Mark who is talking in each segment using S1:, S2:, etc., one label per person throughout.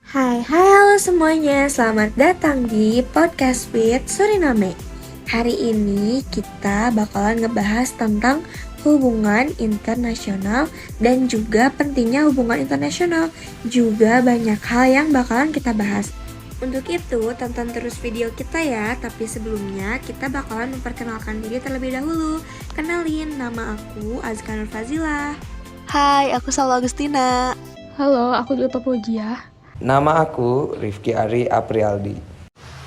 S1: Hai halo semuanya, selamat datang di Podcast with Suriname. Hari ini kita bakalan ngebahas tentang hubungan internasional dan juga pentingnya hubungan internasional. Juga banyak hal yang bakalan kita bahas. Untuk itu, tonton terus video kita ya. Tapi sebelumnya, kita bakalan memperkenalkan diri terlebih dahulu. Kenalin, nama aku Azka Nur Fazila.
S2: Hai, aku Salwa Agustina.
S3: Halo, aku Dulpa Pujia.
S4: Nama aku Rifki Ari Aprialdi.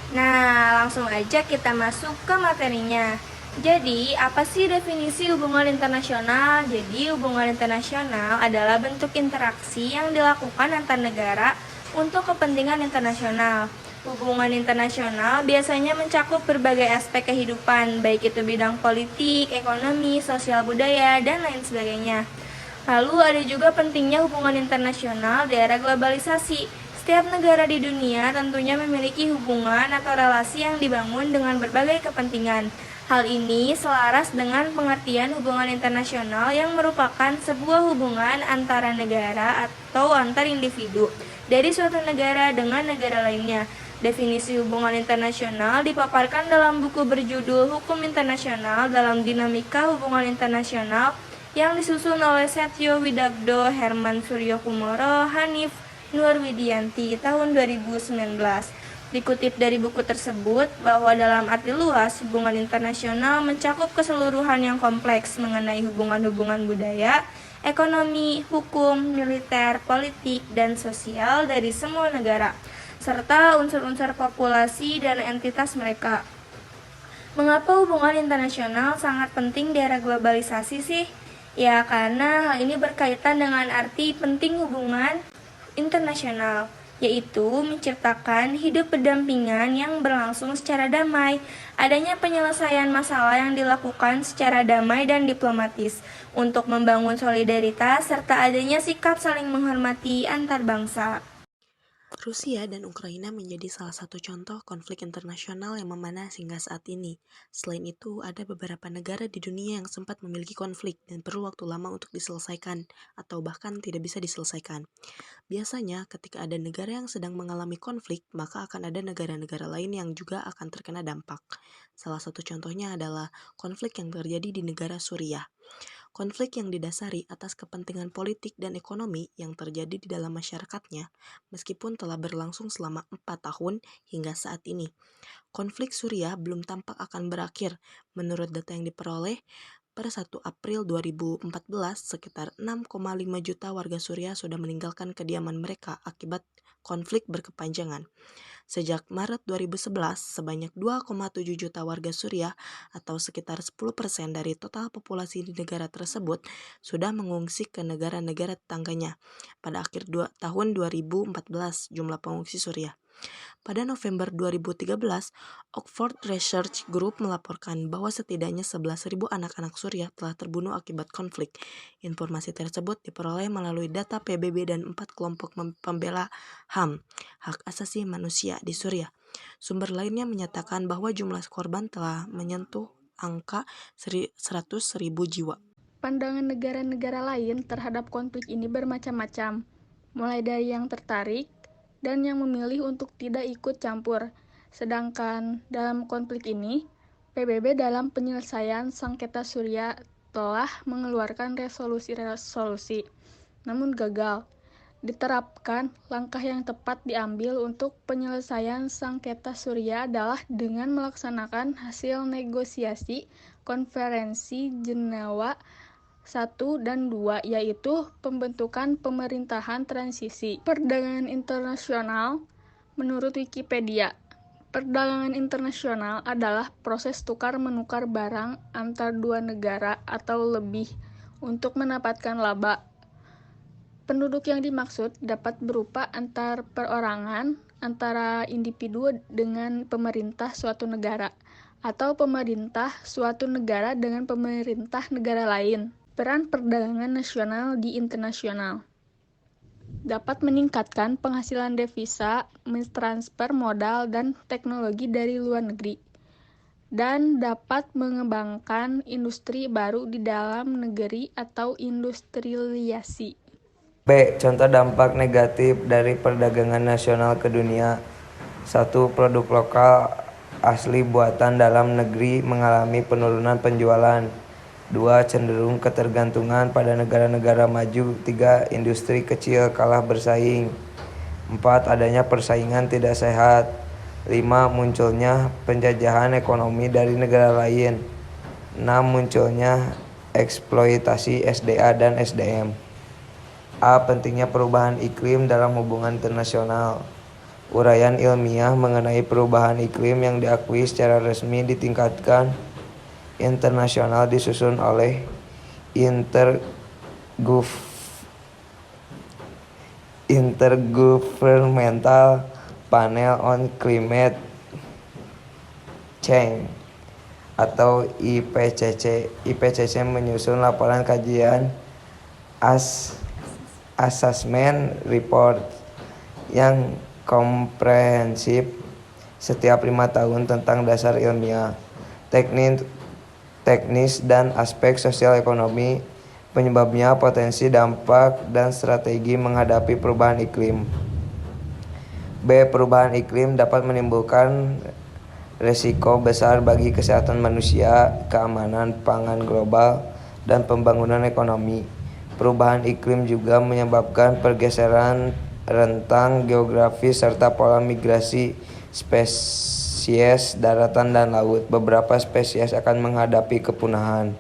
S5: Nah, langsung aja kita masuk ke materinya. Jadi, apa sih definisi hubungan internasional? Jadi, hubungan internasional adalah bentuk interaksi yang dilakukan antar negara untuk kepentingan internasional. Hubungan internasional biasanya mencakup berbagai aspek kehidupan, baik itu bidang politik, ekonomi, sosial budaya, dan lain sebagainya. Lalu ada juga pentingnya hubungan internasional di era globalisasi. Setiap negara di dunia tentunya memiliki hubungan atau relasi yang dibangun dengan berbagai kepentingan. Hal ini selaras dengan pengertian hubungan internasional yang merupakan sebuah hubungan antara negara atau antar individu dari suatu negara dengan negara lainnya. Definisi hubungan internasional dipaparkan dalam buku berjudul Hukum Internasional dalam Dinamika Hubungan Internasional yang disusun oleh Setio Widagdo, Herman Suryokumoro, Hanif Nur Widianti tahun 2019. Dikutip dari buku tersebut bahwa dalam arti luas, hubungan internasional mencakup keseluruhan yang kompleks mengenai hubungan-hubungan budaya, ekonomi, hukum, militer, politik, dan sosial dari semua negara, serta unsur-unsur populasi dan entitas mereka. Mengapa hubungan internasional sangat penting di era globalisasi sih? Ya, karena hal ini berkaitan dengan arti penting hubungan internasional, yaitu menciptakan hidup berdampingan yang berlangsung secara damai, adanya penyelesaian masalah yang dilakukan secara damai dan diplomatis, untuk membangun solidaritas, serta adanya sikap saling menghormati antar bangsa.
S2: Rusia dan Ukraina menjadi salah satu contoh konflik internasional yang memanas hingga saat ini. Selain itu, ada beberapa negara di dunia yang sempat memiliki konflik dan perlu waktu lama untuk diselesaikan, atau bahkan tidak bisa diselesaikan. Biasanya, ketika ada negara yang sedang mengalami konflik, maka akan ada negara-negara lain yang juga akan terkena dampak. Salah satu contohnya adalah konflik yang terjadi di negara Suriah. Konflik yang didasari atas kepentingan politik dan ekonomi yang terjadi di dalam masyarakatnya, meskipun telah berlangsung selama 4 tahun hingga saat ini. Konflik Suriah belum tampak akan berakhir. Menurut data yang diperoleh, per 1 April 2014, sekitar 6,5 juta warga Suriah sudah meninggalkan kediaman mereka akibat konflik berkepanjangan. Sejak Maret 2011, sebanyak 2,7 juta warga Suriah atau sekitar 10% dari total populasi di negara tersebut sudah mengungsi ke negara-negara tetangganya. Pada akhir tahun 2014, jumlah pengungsi Suriah. Pada November 2013, Oxford Research Group melaporkan bahwa setidaknya 11.000 anak-anak Suriah telah terbunuh akibat konflik. Informasi tersebut diperoleh melalui data PBB dan 4 kelompok pembela HAM, hak asasi manusia di Suriah. Sumber lainnya menyatakan bahwa jumlah korban telah menyentuh angka 100.000 jiwa.
S3: Pandangan negara-negara lain terhadap konflik ini bermacam-macam, mulai dari yang tertarik dan yang memilih untuk tidak ikut campur. Sedangkan dalam konflik ini, PBB dalam penyelesaian sengketa Suriah telah mengeluarkan resolusi-resolusi, namun gagal diterapkan. Langkah yang tepat diambil untuk penyelesaian sengketa Suriah adalah dengan melaksanakan hasil negosiasi Konferensi Jenewa 1 dan 2, yaitu pembentukan pemerintahan transisi. Perdagangan internasional. Menurut Wikipedia, perdagangan internasional adalah proses tukar-menukar barang antar dua negara atau lebih untuk mendapatkan laba. Penduduk yang dimaksud dapat berupa antar perorangan, antara individu dengan pemerintah suatu negara, atau pemerintah suatu negara dengan pemerintah negara lain. Peran perdagangan nasional di internasional dapat meningkatkan penghasilan devisa, mentransfer modal dan teknologi dari luar negeri, dan dapat mengembangkan industri baru di dalam negeri atau industrialisasi.
S4: B. Contoh dampak negatif dari perdagangan nasional ke dunia. 1. Produk lokal asli buatan dalam negeri mengalami penurunan penjualan. 2. Cenderung ketergantungan pada negara-negara maju. 3. Industri kecil kalah bersaing. 4. Adanya persaingan tidak sehat. 5. Munculnya penjajahan ekonomi dari negara lain. 6. Munculnya eksploitasi SDA dan SDM. A. Pentingnya perubahan iklim dalam hubungan internasional. Uraian ilmiah mengenai perubahan iklim yang diakui secara resmi di tingkatkan internasional disusun oleh Intergovernmental Panel on Climate Change atau IPCC. IPCC menyusun laporan kajian assessment report yang komprehensif setiap 5 tahun tentang dasar ilmiah, teknis dan aspek sosial ekonomi, penyebabnya, potensi, dampak, dan strategi menghadapi perubahan iklim. B. Perubahan iklim dapat menimbulkan risiko besar bagi kesehatan manusia, keamanan pangan global, dan pembangunan ekonomi. Perubahan iklim juga menyebabkan pergeseran rentang geografis serta pola migrasi spesies daratan dan laut. Beberapa spesies akan menghadapi kepunahan.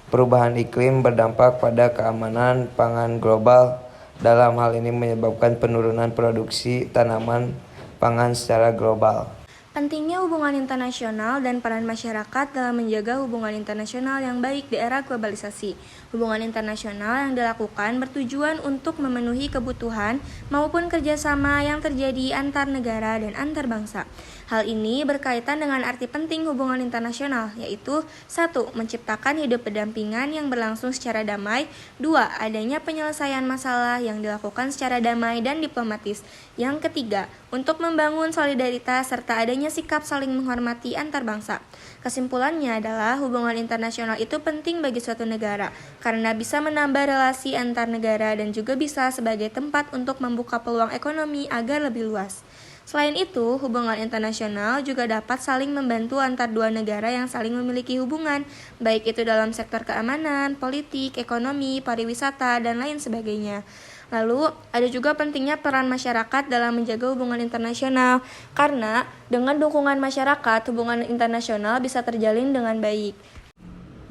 S4: Perubahan iklim berdampak pada keamanan pangan global. Dalam hal ini menyebabkan penurunan produksi tanaman pangan secara global.
S5: Pentingnya hubungan internasional dan peran masyarakat dalam menjaga hubungan internasional yang baik di era globalisasi. Hubungan internasional yang dilakukan bertujuan untuk memenuhi kebutuhan maupun kerjasama yang terjadi antar negara dan antar bangsa. Hal ini berkaitan dengan arti penting hubungan internasional, yaitu 1. Menciptakan hidup berdampingan yang berlangsung secara damai. 2. Adanya penyelesaian masalah yang dilakukan secara damai dan diplomatis. Yang ketiga, untuk membangun solidaritas serta adanya sikap saling menghormati antar bangsa. Kesimpulannya adalah hubungan internasional itu penting bagi suatu negara karena bisa menambah relasi antar negara dan juga bisa sebagai tempat untuk membuka peluang ekonomi agar lebih luas. Selain itu, hubungan internasional juga dapat saling membantu antar dua negara yang saling memiliki hubungan, baik itu dalam sektor keamanan, politik, ekonomi, pariwisata, dan lain sebagainya. Lalu, ada juga pentingnya peran masyarakat dalam menjaga hubungan internasional, karena dengan dukungan masyarakat, hubungan internasional bisa terjalin dengan baik.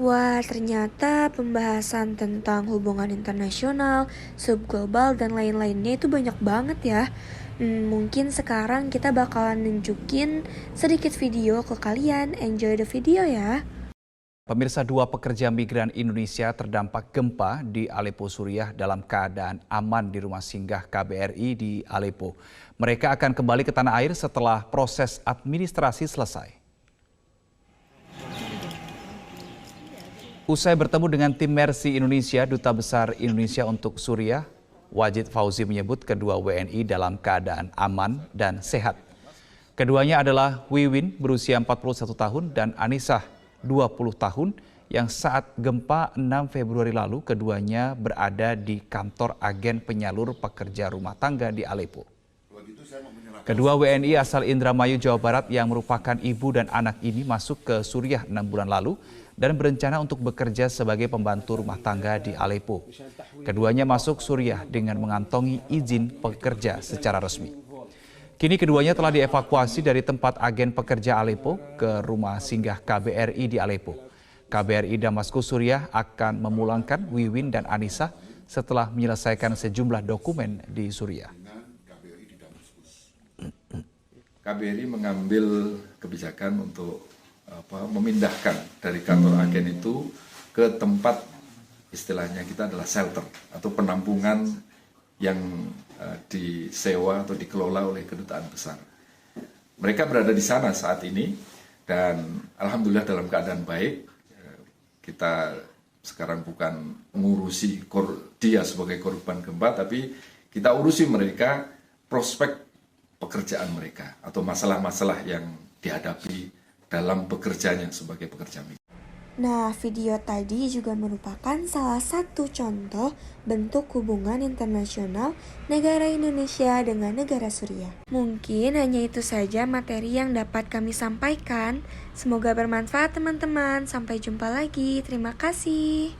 S1: Wah, ternyata pembahasan tentang hubungan internasional, subglobal, dan lain-lainnya itu banyak banget ya. Mungkin sekarang kita bakalan nunjukin sedikit video ke kalian. Enjoy the video ya.
S6: Pemirsa, 2 pekerja migran Indonesia terdampak gempa di Aleppo, Suriah dalam keadaan aman di rumah singgah KBRI di Aleppo. Mereka akan kembali ke tanah air setelah proses administrasi selesai. Usai bertemu dengan tim Mercy Indonesia, Duta Besar Indonesia untuk Suriah, Wajid Fauzi menyebut kedua WNI dalam keadaan aman dan sehat. Keduanya adalah Wiwin berusia 41 tahun dan Anisah 20 tahun yang saat gempa 6 Februari lalu keduanya berada di kantor agen penyalur pekerja rumah tangga di Aleppo. Kedua WNI asal Indramayu, Jawa Barat yang merupakan ibu dan anak ini masuk ke Suriah 6 bulan lalu dan berencana untuk bekerja sebagai pembantu rumah tangga di Aleppo. Keduanya masuk Suriah dengan mengantongi izin pekerja secara resmi. Kini keduanya telah dievakuasi dari tempat agen pekerja Aleppo ke rumah singgah KBRI di Aleppo. KBRI Damaskus Suriah akan memulangkan Wiwin dan Anisah setelah menyelesaikan sejumlah dokumen di Suriah.
S7: KBRI mengambil kebijakan untuk memindahkan dari kantor agen itu ke tempat istilahnya kita adalah shelter atau penampungan yang disewa atau dikelola oleh kedutaan besar. Mereka berada di sana saat ini dan alhamdulillah dalam keadaan baik. Kita sekarang bukan mengurusi dia sebagai korban gempa, tapi kita urusi mereka prospek pekerjaan mereka atau masalah-masalah yang dihadapi dalam bekerjanya sebagai pekerja migran.
S1: Nah, video tadi juga merupakan salah satu contoh bentuk hubungan internasional negara Indonesia dengan negara Suriah. Mungkin hanya itu saja materi yang dapat kami sampaikan. Semoga bermanfaat teman-teman. Sampai jumpa lagi. Terima kasih.